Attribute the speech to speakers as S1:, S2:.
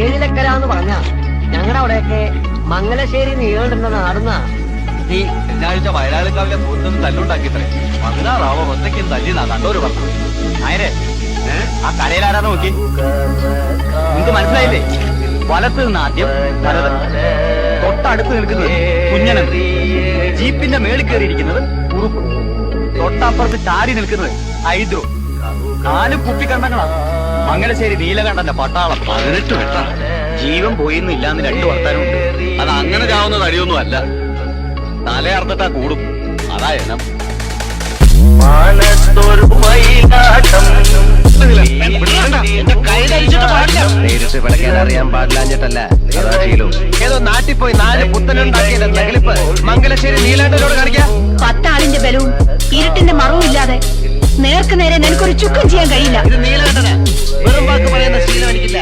S1: ഏഴിലക്കര എന്ന് പറഞ്ഞ ഞങ്ങളുടെ അവിടെയൊക്കെ മംഗലശ്ശേരി നീളുണ്ടെന്ന നാടുന്ന
S2: നീ ഞായറാഴ്ച വയലാളിക്കാവിലെ പൂരത്തൊന്നും തല്ലുണ്ടാക്കിത്രേ 16 ആവോ ഒറ്റയ്ക്കും തല്ലിന്നാ കണ്ടോര് പറഞ്ഞു. നായരെ ആ കരയിലാരാ നോക്കി നിങ്ങക്ക് മനസ്സിലായില്ലേ? വലത്ത് നിന്ന് ആദ്യം ഭരതൻ, തൊട്ടടുത്ത് നിൽക്കുന്നത് കുഞ്ഞനൻ, ജീപ്പിന്റെ മേളിൽ കയറിയിരിക്കുന്നത് ഉറുപ്പ്, തൊട്ടപ്പുറത്ത് ചാരി നിൽക്കുന്നത് ഹൈദ്രു. 4 കുപ്പിക്കണ്ടങ്ങളാ മംഗലശ്ശേരി നീലകണ്ഠന്റെ പട്ടാളം. 18 വെട്ട ജീവൻ പോയിന്നും ഇല്ലാന്ന് 2 വർത്താനമുണ്ട്. അത് അങ്ങനെ ചാവുന്ന തടിയൊന്നും അല്ല, തലയർത്തിട്ടാ കൂടും. അതാ എനം.
S3: നേരിട്ട് വിളക്കാൻ അറിയാൻ പാടില്ലാഞ്ഞിട്ടല്ല, അതാ ശീലവും.
S2: ഏതോ നാട്ടിൽ പോയി 4 പുത്തനുണ്ടാക്കിയ നഗലിപ്പ് മംഗലശ്ശേരി നീലാണ്ടനോട് കാണിക്കാം.
S4: 10 ആളിന്റെ ബലവും ഇരുട്ടിന്റെ മറവും ഇല്ലാതെ നേർക്ക് നേരെ നിനക്കൊരു ചുക്കം ചെയ്യാൻ കഴിയില്ല.
S2: ഇത് നീലകണ്ഠന വെറും വാക്ക് പറയുന്ന ശീലം എനിക്കില്ല.